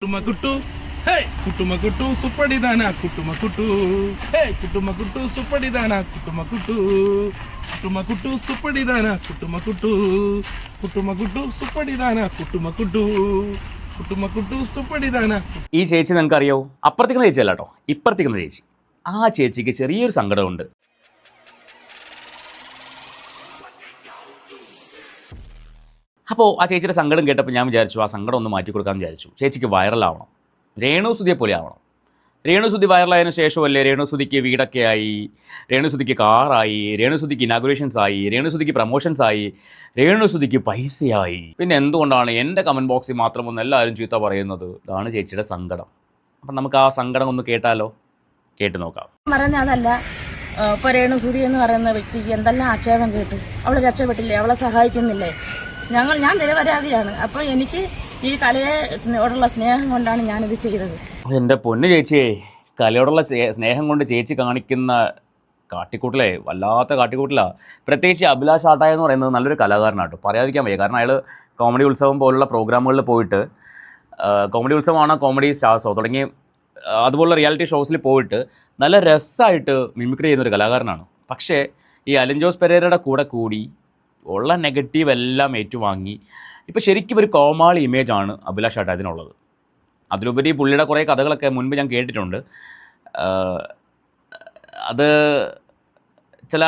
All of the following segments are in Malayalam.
കുട്ടുമക്കുട്ടു ഹേ കുട്ടുമക്കുട്ടു സുപ്പടിദാന കുട്ടുമക്കുട്ടു ഹേ കുട്ടുമക്കുട്ടു സുപ്പടിദാന കുട്ടുമക്കുട്ടു കുട്ടുമക്കുട്ടു സുപ്പടിദാന കുട്ടുമക്കുട്ടു കുട്ടുമക്കുട്ടു സുപ്പടിദാന കുട്ടുമക്കുട്ടു കുട്ടുമക്കുട്ടു സുപ്പടിദാന. ഈ ചേച്ചി നിങ്ങൾക്ക് അറിയോ? അപ്പുറത്തേക്കുന്ന ചേച്ചി അല്ല കേട്ടോ, ഇപ്പുറത്തേക്കുന്ന ചേച്ചി. ആ ചേച്ചിക്ക് ചെറിയൊരു സങ്കടമുണ്ട്. അപ്പോൾ ആ ചേച്ചിയുടെ സങ്കടം കേട്ടപ്പോൾ ഞാൻ വിചാരിച്ചു ആ സങ്കടം ഒന്ന് മാറ്റി കൊടുക്കാമെന്ന് വിചാരിച്ചു. ചേച്ചിക്ക് വൈറലാവണം, രേണുസുതിയെ പോലെ ആവണം. രേണുസുതി വൈറലായതിനു ശേഷമല്ലേ രേണുസുതിക്ക് വീടൊക്കെ ആയി, രേണുസുതിക്ക് കാറായി, രേണുസുതിക്ക് ഇനാഗുറേഷൻസ് ആയി, രേണുസുതിക്ക് പ്രമോഷൻസ് ആയി, രേണുസുതിക്ക് പൈസയായി. പിന്നെ എന്തുകൊണ്ടാണ് എൻ്റെ കമൻറ്റ് ബോക്സിൽ മാത്രം ഒന്ന് എല്ലാവരും ചീത്ത പറയുന്നത്? ഇതാണ് ചേച്ചിയുടെ സങ്കടം. അപ്പം നമുക്ക് ആ സങ്കടം ഒന്ന് കേട്ടാലോ? കേട്ട് നോക്കാം. പറഞ്ഞതല്ല, ഇപ്പോൾ രേണുസുതി എന്ന് പറയുന്ന വ്യക്തിക്ക് എന്തെല്ലാം ആക്ഷേപം കേട്ടു. അവൾ രക്ഷപ്പെട്ടില്ലേ, അവളെ സഹായിക്കുന്നില്ലേ? ഞാൻ നിരപരാധിയാണ്. അപ്പോൾ എനിക്ക് ഈ കലയോടുള്ള സ്നേഹം കൊണ്ടാണ് ഞാനിത് ചെയ്തത്. എൻ്റെ പൊന്നു ചേച്ചിയെ, കലയോടുള്ള സ്നേഹം കൊണ്ട് ചേച്ചി കാണിക്കുന്ന കാട്ടിക്കൂട്ടലേ വല്ലാത്ത കാട്ടിക്കൂട്ടലാണ്. പ്രത്യേകിച്ച് അഭിലാഷ് ആട്ടായ എന്ന് പറയുന്നത് നല്ലൊരു കലാകാരനാട്ടോ, പറയാതിരിക്കാൻ വയ്യ. കാരണം അയാൾ കോമഡി ഉത്സവം പോലുള്ള പ്രോഗ്രാമുകളിൽ പോയിട്ട്, കോമഡി ഉത്സവമാണോ കോമഡി സ്റ്റാർസോ തുടങ്ങി അതുപോലുള്ള റിയാലിറ്റി ഷോസിൽ പോയിട്ട് നല്ല രസമായിട്ട് മിമിക്രി ചെയ്യുന്നൊരു കലാകാരനാണ്. പക്ഷേ ഈ അലിൻ ജോസ് പെരേരയുടെ കൂടെ കൂടി ഉള്ള നെഗറ്റീവ് എല്ലാം ഏറ്റുവാങ്ങി ഇപ്പോൾ ശരിക്കും ഒരു കോമാളി ഇമേജാണ് അഭിലാഷ് ആട്ടായതിനുള്ളത്. അതിലുപരി പുള്ളിയുടെ കുറേ കഥകളൊക്കെ മുൻപ് ഞാൻ കേട്ടിട്ടുണ്ട്. അത് ചില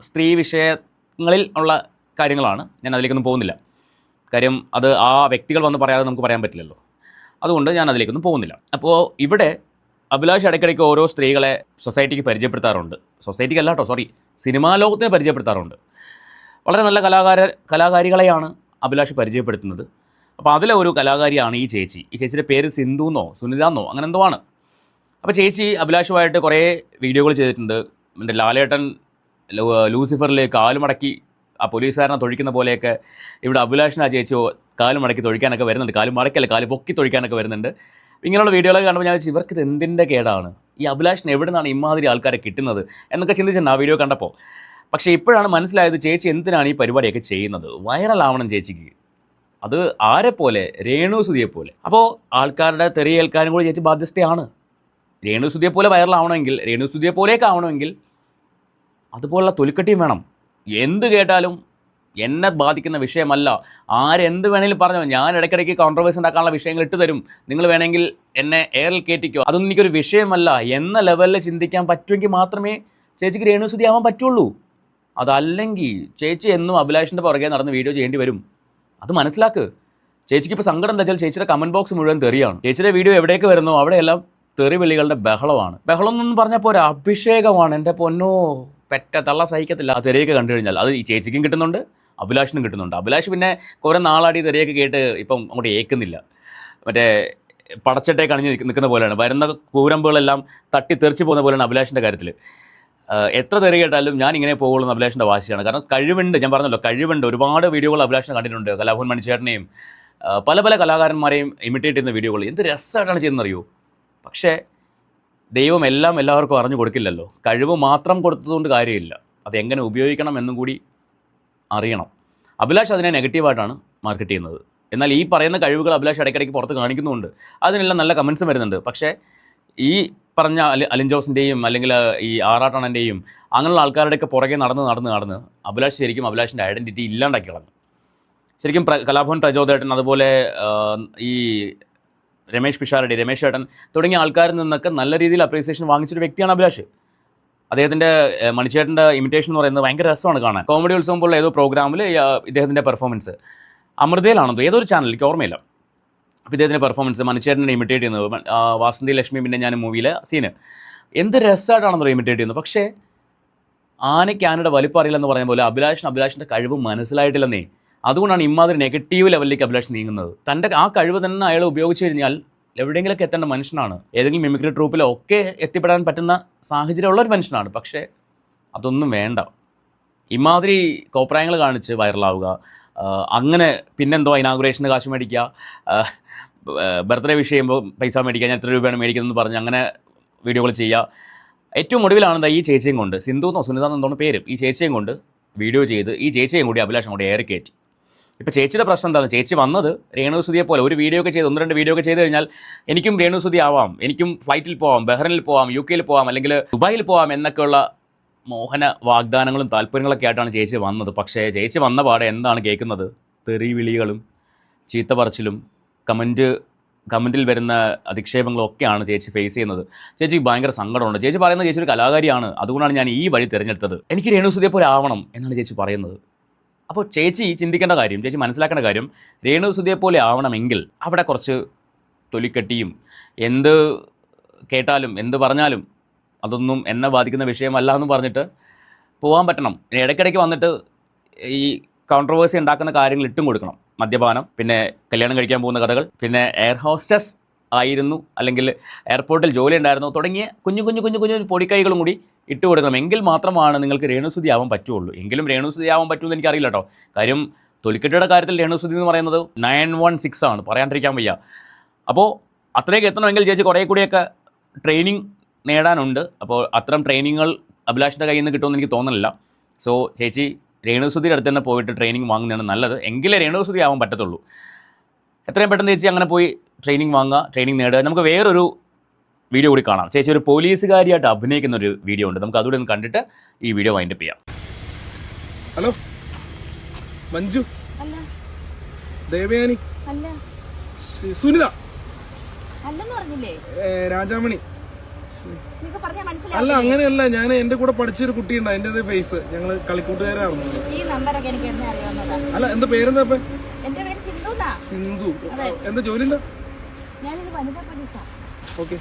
സ്ത്രീ വിഷയങ്ങളിൽ ഉള്ള കാര്യങ്ങളാണ്. ഞാൻ അതിലേക്കൊന്നും പോകുന്നില്ല. കാര്യം അത് ആ വ്യക്തികൾ വന്ന് പറയാതെ നമുക്ക് പറയാൻ പറ്റില്ലല്ലോ. അതുകൊണ്ട് ഞാൻ അതിലേക്കൊന്നും പോകുന്നില്ല. അപ്പോൾ ഇവിടെ അഭിലാഷ് ഇടയ്ക്കിടയ്ക്ക് ഓരോ സ്ത്രീകളെ സൊസൈറ്റിക്ക് പരിചയപ്പെടുത്താറുണ്ട്. സൊസൈറ്റിക്കല്ല കേട്ടോ, സോറി, സിനിമാ ലോകത്തിന് പരിചയപ്പെടുത്താറുണ്ട്. വളരെ നല്ല കലാകാരികളെയാണ് അഭിലാഷ് പരിചയപ്പെടുത്തുന്നത്. അപ്പോൾ അതിലെ ഒരു കലാകാരിയാണ് ഈ ചേച്ചി. ഈ ചേച്ചിയുടെ പേര് സിന്ധു എന്നോ സുനിത എന്നോ അങ്ങനെ എന്തോ ആണ്. അപ്പോൾ ചേച്ചി അഭിലാഷുമായിട്ട് കുറേ വീഡിയോകൾ ചെയ്തിട്ടുണ്ട്. എൻ്റെ ലാലേട്ടൻ ലൂസിഫറിൽ കാലുമടക്കി ആ പോലീസുകാരനെ തൊഴിക്കുന്ന പോലെയൊക്കെ ഇവിടെ അഭിലാഷിന് ആ ചേച്ചി കാലുമടക്കി തൊഴിക്കാനൊക്കെ വരുന്നുണ്ട്. കാല് പൊക്കി തൊഴിക്കാനൊക്കെ വരുന്നുണ്ട്. ഇങ്ങനെയുള്ള വീഡിയോകളൊക്കെ കാണുമ്പോൾ ഞാൻ വെച്ചാൽ ഇവർക്ക് ഇത് എന്തിൻ്റെ കേടാണ്, ഈ അഭിലാഷിന് എവിടെ നിന്നാണ് ഇമാതിരി ആൾക്കാരെ കിട്ടുന്നത് എന്നൊക്കെ ചിന്തിച്ചിട്ടുണ്ട് ആ വീഡിയോ കണ്ടപ്പോൾ. പക്ഷേ ഇപ്പോഴാണ് മനസ്സിലായത് ചേച്ചി എന്തിനാണ് ഈ പരിപാടിയൊക്കെ ചെയ്യുന്നത്. വൈറലാവണം ചേച്ചിക്ക്, അത് ആരെപ്പോലെ, രേണുസുതിയെപ്പോലെ. അപ്പോൾ ആൾക്കാരുടെ തെറിയേൽക്കാനും കൂടി ചേച്ചി ബാധ്യസ്ഥയാണ്. രേണുസുതിയെപ്പോലെ വൈറലാവണമെങ്കിൽ, രേണുസുതിയെപ്പോലെയൊക്കെ ആവണമെങ്കിൽ അതുപോലുള്ള തൊലിക്കട്ടിയും വേണം. എന്ത് കേട്ടാലും എന്നെ ബാധിക്കുന്ന വിഷയമല്ല, ആരെന്ത് വേണമെങ്കിലും പറഞ്ഞോ, ഞാൻ ഇടയ്ക്കിടയ്ക്ക് കോൺട്രവേഴ്സി ഉണ്ടാക്കാനുള്ള വിഷയങ്ങൾ ഇട്ട് തരും, നിങ്ങൾ വേണമെങ്കിൽ എന്നെ എയറിൽ കയറ്റിക്കോ, അതൊന്നും എനിക്കൊരു വിഷയമല്ല എന്ന ലെവലിൽ ചിന്തിക്കാൻ പറ്റുമെങ്കിൽ മാത്രമേ ചേച്ചിക്ക് രേണുസുതി ആവാൻ പറ്റുള്ളൂ. അതല്ലെങ്കിൽ ചേച്ചി എന്നും അഭിലാഷിൻ്റെ പുറകെ നടന്ന് വീഡിയോ ചെയ്യേണ്ടി വരും. അത് മനസ്സിലാക്ക്. ചേച്ചിക്ക് ഇപ്പോൾ സങ്കടം എന്താ വെച്ചാൽ ചേച്ചിയുടെ കമൻറ്റ് ബോക്സ് മുഴുവൻ തെറിയാണ്. ചേച്ചിയുടെ വീഡിയോ എവിടേക്ക് വരുന്നോ അവിടെയെല്ലാം തെറിവിളികളുടെ ബഹളമാണ്. ബഹളം എന്നൊന്നും പറഞ്ഞാൽ പോരാ, അഭിഷേകമാണ്. എൻ്റെ പൊന്നോ, പെറ്റ തള്ള സഹിക്കത്തില്ല ആ തെറിയൊക്കെ കണ്ടു കഴിഞ്ഞാൽ. അത് ഈ ചേച്ചിക്കും കിട്ടുന്നുണ്ട്, അഭിലാഷിനും കിട്ടുന്നുണ്ട്. അഭിലാഷ് പിന്നെ കുറേ നാളാടി തെറിയൊക്കെ കേട്ട് ഇപ്പം അങ്ങോട്ട് ഏൽക്കുന്നില്ല. മറ്റേ പടച്ചട്ടയെ കണിഞ്ഞ് നിൽക്കുന്ന പോലെയാണ്. വരുന്ന കൂരമ്പുകളെല്ലാം തട്ടി തെറിച്ച് പോകുന്ന പോലെയാണ് അഭിലാഷിൻ്റെ കാര്യത്തിൽ. എത്ര തെറി കേട്ടാലും ഞാൻ ഇങ്ങനെ പോകുള്ളൂ എന്ന് അഭിലാഷിൻ്റെ വാശിയാണ്. കാരണം കഴിവുണ്ട്, ഞാൻ പറഞ്ഞല്ലോ, കഴിവുണ്ട്. ഒരുപാട് വീഡിയോകൾ അഭിലാഷിനെ കണ്ടിട്ടുണ്ട്. കലാഭവൻ മണിച്ചേട്ടനെയും പല പല കലാകാരന്മാരെയും ഇമിറ്റേറ്റ് ചെയ്യുന്ന വീഡിയോകൾ എന്ത് രസമായിട്ടാണ് ചെയ്യുന്നറിയോ. പക്ഷേ ദൈവം എല്ലാം എല്ലാവർക്കും അറിഞ്ഞു കൊടുക്കില്ലല്ലോ. കഴിവ് മാത്രം കൊടുത്തതുകൊണ്ട് കാര്യമില്ല, അതെങ്ങനെ ഉപയോഗിക്കണം എന്നും കൂടി അറിയണം. അഭിലാഷ് അതിനെ നെഗറ്റീവായിട്ടാണ് മാർക്കറ്റ് ചെയ്യുന്നത്. എന്നാൽ ഈ പറയുന്ന കഴിവുകൾ അഭിലാഷ് ഇടയ്ക്കിടയ്ക്ക് പുറത്ത് കാണിക്കുന്നുമുണ്ട്. അതിനെല്ലാം നല്ല കമൻസും വരുന്നുണ്ട്. പക്ഷേ ഈ പറഞ്ഞ അലിൻ ജോസിൻ്റെയും അല്ലെങ്കിൽ ഈ ആറാട്ടണൻ്റെയും അങ്ങനെയുള്ള ആൾക്കാരുടെയൊക്കെ പുറകെ നടന്ന് അഭിലാഷ് ശരിക്കും അഭിലാഷിൻ്റെ ഐഡൻറ്റിറ്റി ഇല്ലാണ്ടാക്കി കളഞ്ഞു. ശരിക്കും കലാഭവൻ പ്രചോദേട്ടൻ, അതുപോലെ ഈ രമേഷ് പിഷാരടി, രമേശ് ചേട്ടൻ തുടങ്ങിയ ആൾക്കാരിൽ നിന്നൊക്കെ നല്ല രീതിയിൽ അപ്രീസിയേഷൻ വാങ്ങിച്ചൊരു വ്യക്തിയാണ് അഭിലാഷ്. അദ്ദേഹത്തിൻ്റെ മണിച്ചേട്ടൻ്റെ ഇമിറ്റേഷൻ എന്ന് പറയുന്നത് ഭയങ്കര രസമാണ് കാണാൻ. കോമഡി ഉത്സവം പോലുള്ള ഏതോ പ്രോഗ്രാമിൽ ഇദ്ദേഹത്തിൻ്റെ പെർഫോമൻസ് അമൃതയിലാണെന്നോ ഏതൊരു ചാനൽ, എനിക്ക് ഓർമ്മയില്ല. അപ്പോൾ ഇദ്ദേഹത്തിൻ്റെ പെർഫോമൻസ് മണിച്ചേട്ടനെ ഇമിറ്റേറ്റ് ചെയ്യുന്നത്, വാസന്തി ലക്ഷ്മി പിന്നെ ഞാൻ മൂവിയിലെ സീന് എന്ത് രസമായിട്ടാണെന്നോ ഇമിറ്റേറ്റ് ചെയ്യുന്നത്. പക്ഷേ ആനയ്ക്ക് ആനയുടെ വലിപ്പം അറിയില്ലെന്ന് പറയുന്ന പോലെ അഭിലാഷിൻ്റെ കഴിവ് മനസ്സിലായിട്ടില്ലെന്നേ. അതുകൊണ്ടാണ് ഇമ്മാതിരി നെഗറ്റീവ് ലെവലിലേക്ക് അഭിലാഷ് നീങ്ങുന്നത്. തൻ്റെ ആ കഴിവ് തന്നെ അയാൾ ഉപയോഗിച്ച് കഴിഞ്ഞാൽ എവിടെയെങ്കിലൊക്കെ എത്തേണ്ട മനുഷ്യനാണ്. ഏതെങ്കിലും മിമിക്രി ട്രൂപ്പിലോ ഒക്കെ എത്തിപ്പെടാൻ പറ്റുന്ന സാഹചര്യമുള്ളൊരു മനുഷ്യനാണ്. പക്ഷേ അതൊന്നും വേണ്ട. ഇമാതിരി കോപ്രായങ്ങൾ കാണിച്ച് വൈറലാവുക, അങ്ങനെ പിന്നെന്തോ ഇനാഗുറേഷന് കാശ് മേടിക്കുക, ബർത്ത്ഡേ വിഷ് ചെയ്യുമ്പോൾ പൈസ മേടിക്കുക, ഞാൻ എത്ര രൂപയാണ് മേടിക്കുന്നതെന്ന് പറഞ്ഞ് അങ്ങനെ വീഡിയോകൾ ചെയ്യുക. ഏറ്റവും ഒടുവിലാണെന്താ ഈ ചേച്ചിയും കൊണ്ട്, സിന്ധു എന്നോ സുനിത എന്നോ പേര്, ഈ ചേച്ചിയും കൊണ്ട് വീഡിയോ ചെയ്ത് ഈ ചേച്ചിയും കൂടി അഭിലാഷ് അങ്ങോട്ട് ഏറെ കയറ്റി. ഇപ്പോൾ ചേച്ചിയുടെ പ്രശ്നം എന്താണ്? ചേച്ചി വന്നത് രേണുസുതിയെ പോലെ ഒരു വീഡിയോ ഒക്കെ ചെയ്ത് 1-2 വീഡിയോ ഒക്കെ ചെയ്ത് കഴിഞ്ഞാൽ എനിക്കും രേണുസുതി ആവാം, എനിക്കും ഫ്ലൈറ്റിൽ പോവാം, ബഹ്റിനിൽ പോവാം, UK പോവാം, അല്ലെങ്കിൽ ദുബായിൽ പോവാം എന്നൊക്കെയുള്ള മോഹന വാഗ്ദാനങ്ങളും താല്പര്യങ്ങളൊക്കെ ആയിട്ടാണ് ചേച്ചി വന്നത്. പക്ഷേ ചേച്ചി വന്ന പാടെ എന്താണ് കേൾക്കുന്നത്? തെറി വിളികളും ചീത്ത പറച്ചിലും കമൻറ്റിൽ വരുന്ന അധിക്ഷേപങ്ങളും ഒക്കെയാണ് ചേച്ചി ഫേസ് ചെയ്യുന്നത്. ചേച്ചിക്ക് ഭയങ്കര സങ്കടമുണ്ട്. ചേച്ചി പറയുന്നത് ചേച്ചി ഒരു കലാകാരിയാണ്, അതുകൊണ്ടാണ് ഞാൻ ഈ വഴി തിരഞ്ഞെടുത്തത്, എനിക്ക് രേണുസുതിയെ പോലെ ആവണം എന്നാണ് ചേച്ചി പറയുന്നത്. അപ്പോൾ ചേച്ചി ചിന്തിക്കേണ്ട കാര്യം, ചേച്ചി മനസ്സിലാക്കേണ്ട കാര്യം, രേണുസുതിയെ പോലെ ആവണമെങ്കിൽ അവിടെ കുറച്ച് തൊലിക്കെട്ടിയും എന്ത് കേട്ടാലും എന്ത് പറഞ്ഞാലും അതൊന്നും എന്നെ ബാധിക്കുന്ന വിഷയമല്ല എന്ന് പറഞ്ഞിട്ട് പോകാൻ പറ്റണം. ഇടയ്ക്കിടയ്ക്ക് വന്നിട്ട് ഈ കോൺട്രവേഴ്സി ഉണ്ടാക്കുന്ന കാര്യങ്ങൾ ഇട്ടും കൊടുക്കണം. മദ്യപാനം, പിന്നെ കല്യാണം കഴിക്കാൻ പോകുന്ന കഥകൾ, പിന്നെ എയർ ഹോസ്റ്റസ് ആയിരുന്നു അല്ലെങ്കിൽ എയർപോർട്ടിൽ ജോലി ഉണ്ടായിരുന്നു തുടങ്ങിയ കുഞ്ഞു പൊടിക്കൈകളും കൂടി ഇട്ട് കൊടുക്കണം. എങ്കിൽ മാത്രമാണ് നിങ്ങൾക്ക് രേണുസുതി ആവാൻ പറ്റുള്ളൂ. എങ്കിലും രേണുസുതി ആവാൻ പറ്റുമെന്ന് എനിക്കറിയില്ല കേട്ടോ. കാര്യം തൊലിക്കെട്ടിയുടെ കാര്യത്തിൽ രേണുസുതി എന്ന് പറയുന്നത് 916 ആണ്, പറയാണ്ടിരിക്കാൻ വയ്യ. അപ്പോൾ അത്രയൊക്കെ എത്തണമെങ്കിൽ ചേച്ചി കുറേ കൂടിയൊക്കെ ട്രെയിനിങ് നേടാനുണ്ട്. അപ്പോൾ അത്തരം ട്രെയിനിങ്ങുകൾ അഭിലാഷിൻ്റെ കയ്യിൽ നിന്ന് കിട്ടുമെന്ന് എനിക്ക് തോന്നുന്നില്ല. സോ ചേച്ചി രേണുസുതിയുടെ അടുത്ത് തന്നെ പോയിട്ട് ട്രെയിനിങ് വാങ്ങുന്നതാണ് നല്ലത്. എങ്കിലേ രേണുസുതി ആവാൻ പറ്റത്തുള്ളൂ. എത്രയും പെട്ടെന്ന് ചേച്ചി അങ്ങനെ പോയി ട്രെയിനിങ് വാങ്ങുക, ട്രെയിനിങ് നേടുക. നമുക്ക് വേറൊരു വീഡിയോ കൂടി കാണാം. ചേച്ചി ഒരു പോലീസുകാരിയായിട്ട് അഭിനയിക്കുന്ന ഒരു വീഡിയോ ഉണ്ട്, നമുക്ക് അതുകൂടി ഒന്ന് കണ്ടിട്ട് ഈ വീഡിയോ വൈൻഡപ്പ് ചെയ്യാം. ഹലോ മഞ്ജു, അല്ല ദേവയാനി, അല്ല സുനിത, അല്ലെന്ന് പറഞ്ഞില്ലേ? രാജാമണി. നിങ്ങൾക്ക് പറഞ്ഞാൽ മനസ്സിലാവും. അല്ല അങ്ങനെയല്ല, ഞാൻ എന്റെ കൂടെ പഠിച്ചൊരു കുട്ടിയുണ്ട്, അതിന്റെ ഫേസ്, ഞങ്ങള് കളിക്കൂട്ടുകാരായിരുന്നു. ഈ നമ്പറൊക്കെ എനിക്ക് എന്നെ അറിയാവുന്നതാണ്. അല്ല എന്താ പേരെന്താ? എന്റെ പേര് സിന്ധുന്നാ. സിന്ധു. എന്താ ജോലി എന്താ? ഞാനൊരു വനിതാ പോലീസാ. ഓക്കെ.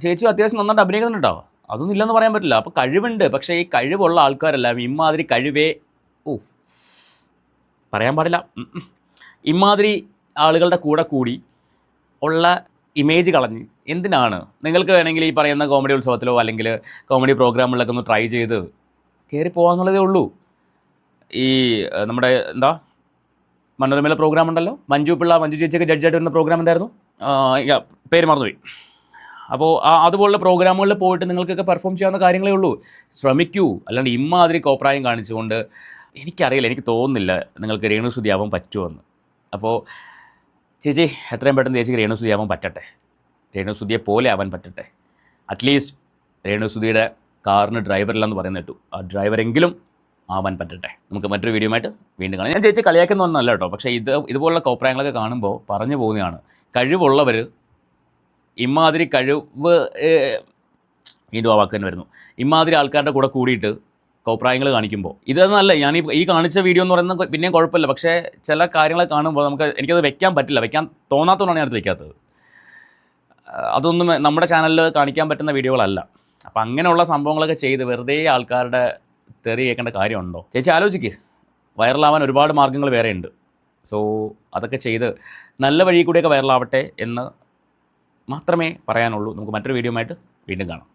ചേച്ചി അത്യാവശ്യം നന്നായിട്ട് അഭിനയിക്കുന്നുണ്ടോ? അതൊന്നും ഇല്ലെന്ന് പറയാൻ പറ്റില്ല. അപ്പോൾ കഴിവുണ്ട്. പക്ഷേ ഈ കഴിവുള്ള ആൾക്കാരെല്ലാം ഇമാതിരി കഴിവേ പറയാൻ പാടില്ല, ഇമാതിരി ആളുകളുടെ കൂടെ കൂടി ഉള്ള ഇമേജ് കളഞ്ഞ് എന്തിനാണ്? നിങ്ങൾക്ക് വേണമെങ്കിൽ ഈ പറയുന്ന കോമഡി ഉത്സവത്തിലോ അല്ലെങ്കിൽ കോമഡി പ്രോഗ്രാമുകളിലൊക്കെ ഒന്ന് ട്രൈ ചെയ്ത് കയറി പോകാമെന്നുള്ളതേ ഉള്ളൂ. ഈ നമ്മുടെ മനോരമയിലെ പ്രോഗ്രാം ഉണ്ടല്ലോ, മഞ്ജു ചേച്ചിയൊക്കെ ജഡ്ജായിട്ട് വരുന്ന പ്രോഗ്രാം എന്തായിരുന്നു? പേര് മറന്നുപോയി. അപ്പോൾ അതുപോലുള്ള പ്രോഗ്രാമുകളിൽ പോയിട്ട് നിങ്ങൾക്കൊക്കെ പെർഫോം ചെയ്യാവുന്ന കാര്യങ്ങളേ ഉള്ളൂ. ശ്രമിക്കൂ. അല്ലാണ്ട് ഇമ്മാതിരി കോപ്രായം കാണിച്ചുകൊണ്ട് എനിക്കറിയില്ല, എനിക്ക് തോന്നുന്നില്ല നിങ്ങൾക്ക് രേണുസുതി ആവാൻ പറ്റുമെന്ന്. അപ്പോൾ ചേച്ചി എത്രയും പെട്ടെന്ന് ചേച്ചിക്ക് രേണുസുതി ആവാൻ പറ്റട്ടെ, രേണുസുതിയെ പോലെ ആവാൻ പറ്റട്ടെ. അറ്റ്ലീസ്റ്റ് രേണുസുതിയുടെ കാറിന് ഡ്രൈവറില്ലെന്ന് പറയുന്ന കേട്ടു, ആ ഡ്രൈവറെങ്കിലും ആവാൻ പറ്റട്ടെ. നമുക്ക് മറ്റൊരു വീഡിയോയുമായിട്ട് വീണ്ടും കാണാം. ഞാൻ ചേച്ചി കളിയാക്കുന്നൊന്നല്ല കേട്ടോ, പക്ഷേ ഇതുപോലുള്ള കോപ്രായങ്ങളൊക്കെ കാണുമ്പോൾ പറഞ്ഞു പോകുന്നതാണ്. കഴിവുള്ളവർ ഇമാതിരി കഴിവ് വീണ്ടും ആ വാക്ക് തന്നെ വരുന്നു, ഇമാതിരി ആൾക്കാരുടെ കൂടെ കൂടിയിട്ട് കോപ്രായങ്ങൾ കാണിക്കുമ്പോൾ ഇതൊന്നല്ല. ഞാൻ ഈ കാണിച്ച വീഡിയോ എന്ന് പറയുന്നത് പിന്നെയും കുഴപ്പമില്ല, പക്ഷേ ചില കാര്യങ്ങളൊക്കെ കാണുമ്പോൾ എനിക്കത് വെക്കാൻ പറ്റില്ല, വെക്കാൻ തോന്നാത്തതുകൊണ്ടാണ് ഞാനത് വെക്കാത്തത്. അതൊന്നും നമ്മുടെ ചാനലിൽ കാണിക്കാൻ പറ്റുന്ന വീഡിയോകളല്ല. അപ്പം അങ്ങനെയുള്ള സംഭവങ്ങളൊക്കെ ചെയ്ത് വെറുതെ ആൾക്കാരുടെ തെറി കേൾക്കേണ്ട കാര്യമുണ്ടോ? ചേച്ചി ആലോചിക്ക്. വൈറലാവാൻ ഒരുപാട് മാർഗ്ഗങ്ങൾ വേറെ ഉണ്ട്. സോ അതൊക്കെ ചെയ്ത് നല്ല വഴി കൂടെയൊക്കെ വൈറലാവട്ടെ എന്ന് മാത്രമേ പറയാനുള്ളൂ. നമുക്ക് മറ്റൊരു വീഡിയോ ആയിട്ട് വീണ്ടും കാണാം.